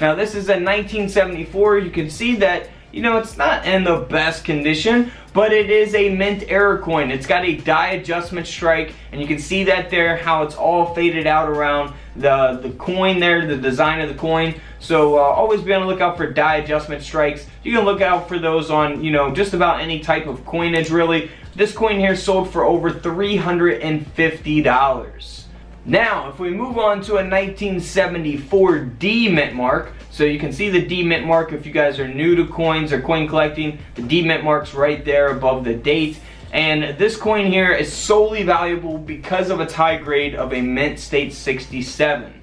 Now this is a 1974. You can see that, you know, it's not in the best condition, but it is a mint error coin. It's got a die adjustment strike, and you can see that there, how it's all faded out around the coin there, the design of the coin. So always be on the lookout for die adjustment strikes. You can look out for those on, you know, just about any type of coinage really. This coin here sold for over $350. Now, if we move on to a 1974 D mint mark, so you can see the D mint mark if you guys are new to coins or coin collecting. The D mint mark's right there above the date. And this coin here is solely valuable because of its high grade of a mint state 67.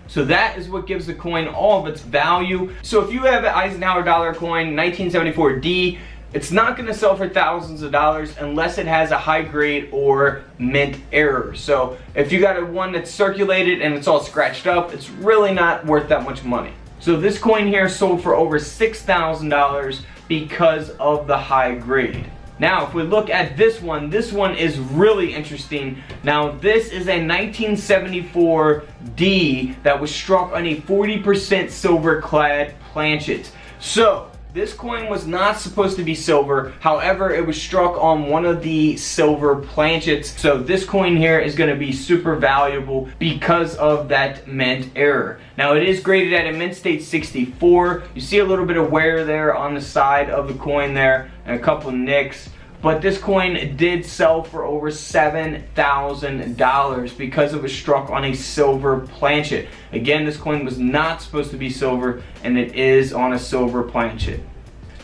So that is what gives the coin all of its value. So if you have an Eisenhower dollar coin, 1974 D, it's not going to sell for thousands of dollars unless it has a high grade or mint error. So if you got a one that's circulated and it's all scratched up, it's really not worth that much money. So this coin here sold for over $6,000 because of the high grade. Now if we look at this one is really interesting. Now this is a 1974 D that was struck on a 40% silver clad planchet. So this coin was not supposed to be silver, however it was struck on one of the silver planchets. So this coin here is going to be super valuable because of that mint error. Now it is graded at a mint state 64. You see a little bit of wear there on the side of the coin there and a couple nicks. But this coin did sell for over $7,000 because it was struck on a silver planchet. Again, this coin was not supposed to be silver, and it is on a silver planchet.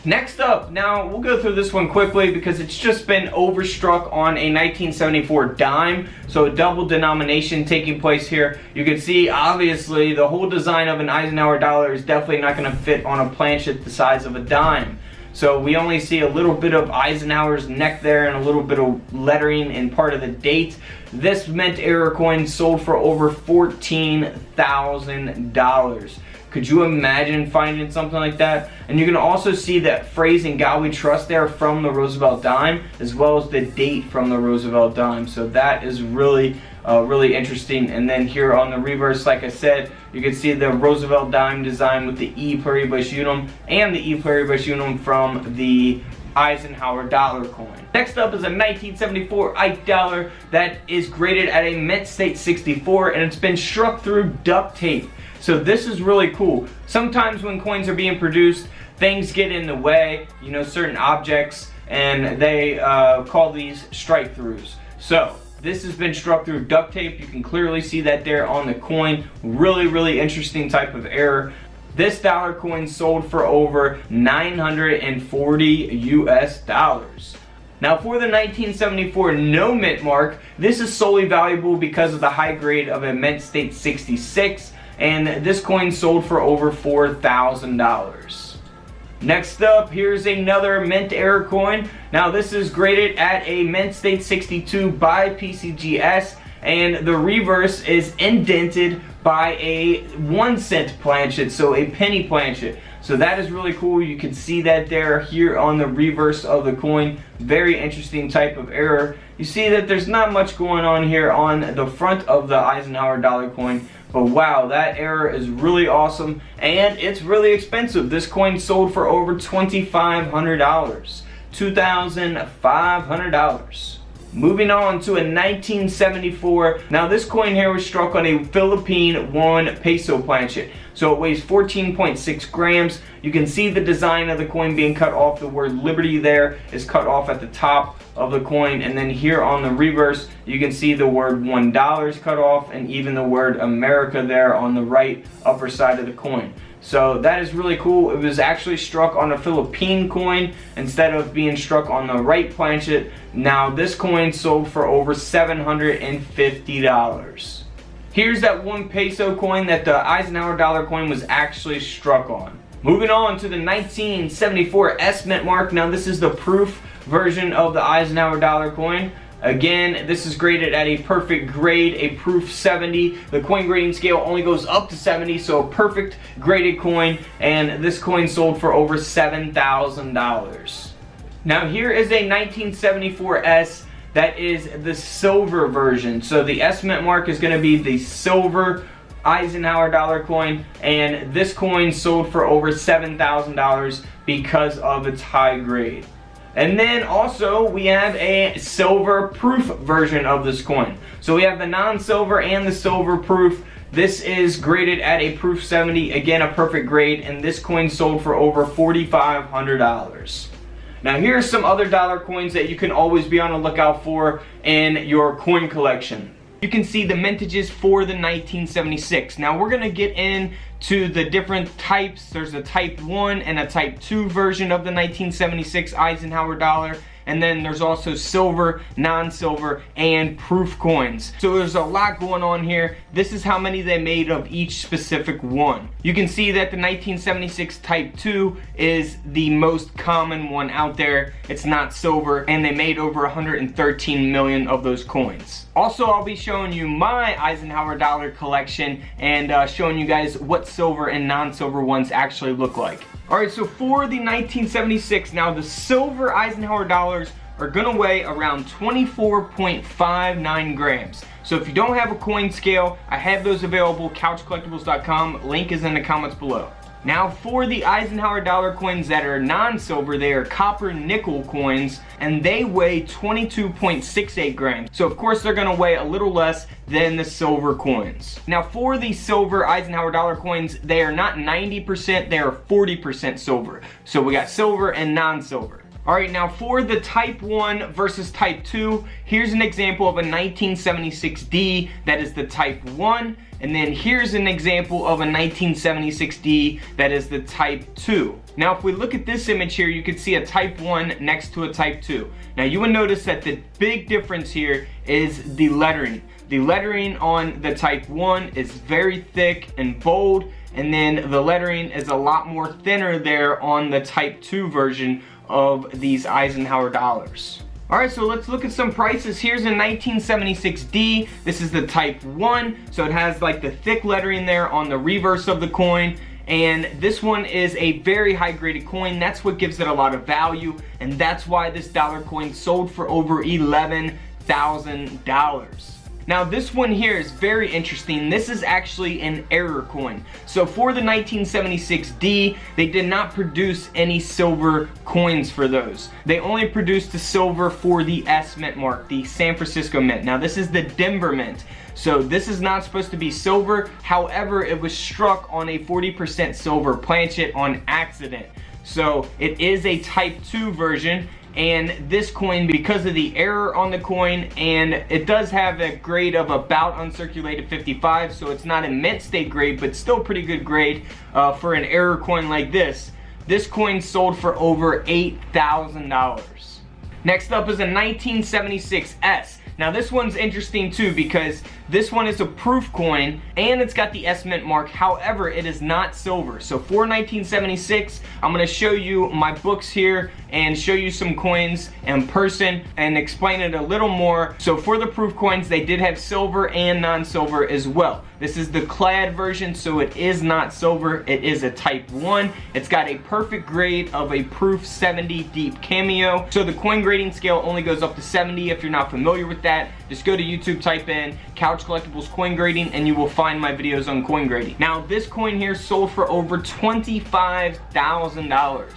Next up, now we'll go through this one quickly because it's just been overstruck on a 1974 dime. So a double denomination taking place here. You can see obviously the whole design of an Eisenhower dollar is definitely not going to fit on a planchet the size of a dime. So we only see a little bit of Eisenhower's neck there and a little bit of lettering and part of the date. This mint error coin sold for over $14,000. Could you imagine finding something like that? And you can also see that phrase in God We Trust there from the Roosevelt dime, as well as the date from the Roosevelt dime. So that is really really interesting. And then here on the reverse, like I said, you can see the Roosevelt dime design with the E pluribus unum and the E pluribus unum from the Eisenhower dollar coin. Next up is a 1974 Ike dollar that is graded at a mint state 64, and it's been struck through duct tape. So this is really cool. Sometimes when coins are being produced, things get in the way, you know, certain objects, and they call these strike throughs. So this has been struck through duct tape. You can clearly see that there on the coin. Really interesting type of error. This dollar coin sold for over $940 US. Now for the 1974 no mint mark, this is solely valuable because of the high grade of a mint state 66, and this coin sold for over $4,000. Next up, here's another mint error coin. Now this is graded at a mint state 62 by PCGS, and the reverse is indented by a 1 cent planchet, so a penny planchet. So that is really cool. You can see that there here on the reverse of the coin. Very interesting type of error. You see that there's not much going on here on the front of the Eisenhower dollar coin, but wow, that error is really awesome, and it's really expensive. This coin sold for over $2,500. $2,500. Moving on to a 1974. Now this coin here was struck on a Philippine 1 peso planchet. So it weighs 14.6 grams. You can see the design of the coin being cut off. The word Liberty there is cut off at the top of the coin, and then here on the reverse you can see the word $1 is cut off, and even the word America there on the right upper side of the coin. So that is really cool. It was actually struck on a Philippine coin instead of being struck on the right planchet. Now this coin sold for over $750. Here's that 1 peso coin that the Eisenhower dollar coin was actually struck on. Moving on to the 1974 S mint mark. Now this is the proof version of the Eisenhower dollar coin. Again, this is graded at a perfect grade, a proof 70. The coin grading scale only goes up to 70, so a perfect graded coin, and this coin sold for over $7,000. Now here is a 1974 S that is the silver version. So the S mint mark is going to be the silver Eisenhower dollar coin, and this coin sold for over $7,000 because of its high grade. And then also we have a silver proof version of this coin. So we have the non-silver and the silver proof. This is graded at a proof 70, again a perfect grade, and this coin sold for over $4,500. Now here are some other dollar coins that you can always be on the lookout for in your coin collection. You can see the mintages for the 1976. Now we're going to get into the different types. There's a type 1 and a type 2 version of the 1976 Eisenhower dollar. And then there's also silver, non-silver, and proof coins. So there's a lot going on here. This is how many they made of each specific one. You can see that the 1976 Type 2 is the most common one out there. It's not silver, and they made over 113 million of those coins. Also, I'll be showing you my Eisenhower dollar collection and showing you guys what silver and non-silver ones actually look like. Alright, so for the 1976, now the silver Eisenhower dollars are gonna weigh around 24.59 grams. So if you don't have a coin scale, I have those available, couchcollectibles.com, link is in the comments below. Now for the Eisenhower dollar coins that are non-silver, they are copper nickel coins, and they weigh 22.68 grams. So of course they're gonna weigh a little less than the silver coins. Now for the silver Eisenhower dollar coins, they are not 90%, they are 40% silver. So we got silver and non-silver. Alright, now for the Type 1 versus Type 2, here's an example of a 1976D that is the Type 1, and then here's an example of a 1976D that is the Type 2. Now if we look at this image here, you can see a Type 1 next to a Type 2. Now you will notice that the big difference here is the lettering. The lettering on the Type 1 is very thick and bold, and then the lettering is a lot more thinner there on the Type 2 version of these Eisenhower dollars. Alright, so let's look at some prices. Here's a 1976D. This is the Type 1, so it has like the thick lettering there on the reverse of the coin. And this one is a very high graded coin. That's what gives it a lot of value, and that's why this dollar coin sold for over $11,000. Now this one here is very interesting. This is actually an error coin. So for the 1976D, they did not produce any silver coins for those. They only produced the silver for the S Mint mark, the San Francisco Mint. Now this is the Denver Mint. So this is not supposed to be silver. However, it was struck on a 40% silver planchet on accident. So it is a Type 2 version. And this coin, because of the error on the coin, and it does have a grade of about uncirculated 55, so it's not a mint state grade, but still pretty good grade for an error coin like this. This coin sold for over $8,000. Next up is a 1976S. Now this one's interesting too, because this one is a proof coin and it's got the S Mint mark. However, it is not silver. So for 1976, I'm going to show you my books here and show you some coins in person and explain it a little more. So for the proof coins, they did have silver and non-silver as well. This is the Clad version, so it is not silver. It is a Type 1. It's got a perfect grade of a proof 70 deep cameo. So the coin grading scale only goes up to 70. If you're not familiar with that, just go to YouTube, type in Couch Collectibles coin grading, and you will find my videos on coin grading. Now this coin here sold for over $25,000.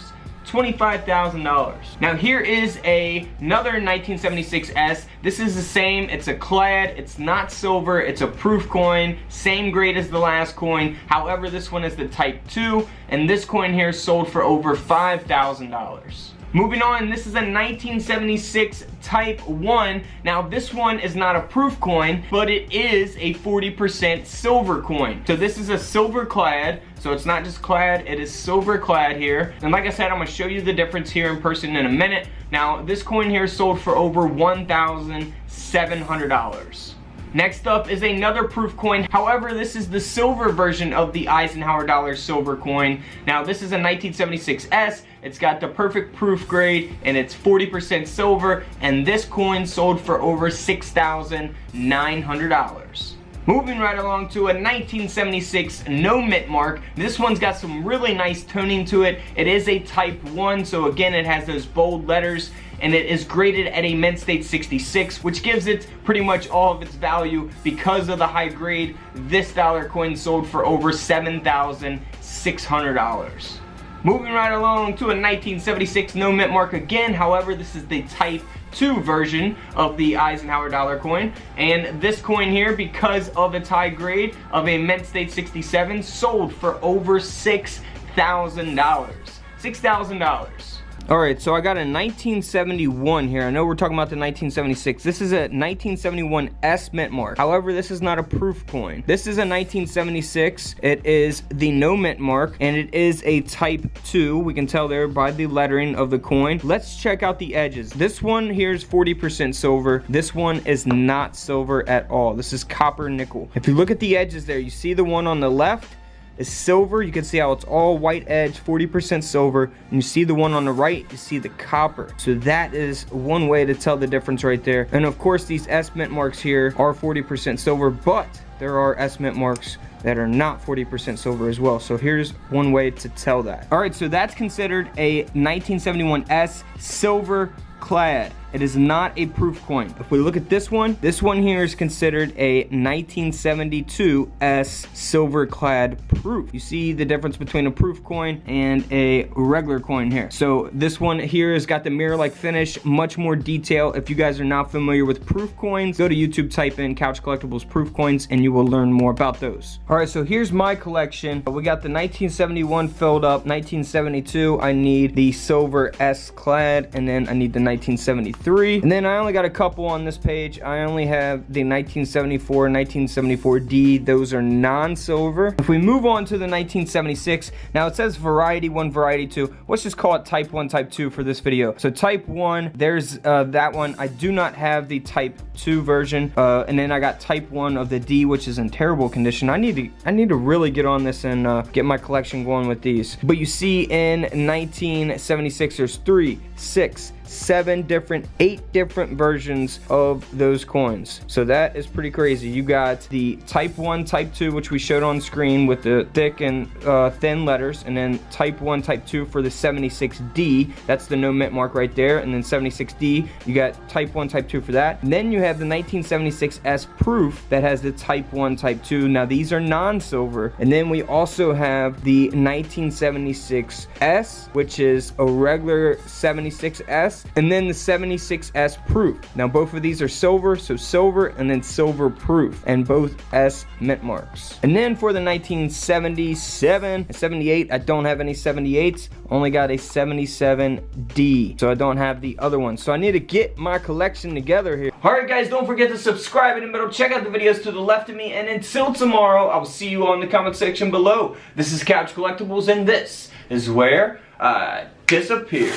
$25,000. Now here is another 1976S. This is the same. It's a Clad. It's not silver. It's a proof coin. Same grade as the last coin. However, this one is the Type 2, and this coin here sold for over $5,000. Moving on, this is a 1976 Type 1. Now this one is not a proof coin, but it is a 40% silver coin. So this is a silver Clad. So it's not just Clad, it is silver Clad here. And like I said, I'm gonna show you the difference here in person in a minute. Now this coin here sold for over $1,700. Next up is another proof coin. However, this is the silver version of the Eisenhower dollar silver coin. Now this is a 1976S. It's got the perfect proof grade and it's 40% silver, and this coin sold for over $6,900. Moving right along to a 1976 no mint mark. This one's got some really nice toning to it. It is a type 1, so again it has those bold letters, and it is graded at a mint state 66, which gives it pretty much all of its value because of the high grade. This dollar coin sold for over $7,600. Moving right along to a 1976 no mint mark again. However, this is the type 2 version of the Eisenhower dollar coin, and this coin here, because of its high grade of a mint state 67, sold for over $6,000. $6,000. Alright, so I got a 1971 here. I know we're talking about the 1976. This is a 1971 S mint mark. However, this is not a proof coin. This is a 1976. It is the no mint mark, and it is a type 2. We can tell there by the lettering of the coin. Let's check out the edges. This one here is 40% silver. This one is not silver at all. This is copper nickel. If you look at the edges there, you see the one on the left is silver. You can see how it's all white edge, 40% silver, and you see the one on the right, you see the copper. So that is one way to tell the difference right there. And of course, these S mint marks here are 40% silver, but there are S mint marks that are not 40% silver as well. So here's one way to tell that. All right, so that's considered a 1971 S silver Clad. It is not a proof coin. If we look at this one here is considered a 1972 S silver Clad proof. You see the difference between a proof coin and a regular coin here. So this one here has got the mirror-like finish, much more detail. If you guys are not familiar with proof coins, go to YouTube, type in Couch Collectibles proof coins, and you will learn more about those. All right, so here's my collection. We got the 1971 filled up. 1972, I need the silver S Clad, and then I need the 1973. And then I only got a couple on this page. I only have the 1974, 1974D. Those are non-silver. If we move on to the 1976, now it says variety 1, variety 2. Let's just call it type 1, type 2 for this video. So type 1, there's that one. I do not have the type 2 version. And then I got type 1 of the D, which is in terrible condition. I need to really get on this and get my collection going with these. But you see in 1976, there's 3, 6, 7 different, 8 different versions of those coins. So that is pretty crazy. You got the type 1, type 2, which we showed on screen with the thick and thin letters, and then type 1, type 2 for the 76D. That's the no mint mark right there. And then 76D, you got type 1, type 2 for that. And then you have the 1976 S proof that has the type 1, type 2. Now these are non-silver. And then we also have the 1976 S, which is a regular 76S, and then the 76S proof. Now both of these are silver, so silver and then silver proof, and both S mint marks. And then for the 1977 and 78, I don't have any 78s, only got a 77D, so I don't have the other one. So I need to get my collection together here. Alright guys, don't forget to subscribe in the middle, check out the videos to the left of me, and until tomorrow, I will see you all in the comment section below. This is Couch Collectibles, and this is where I disappear.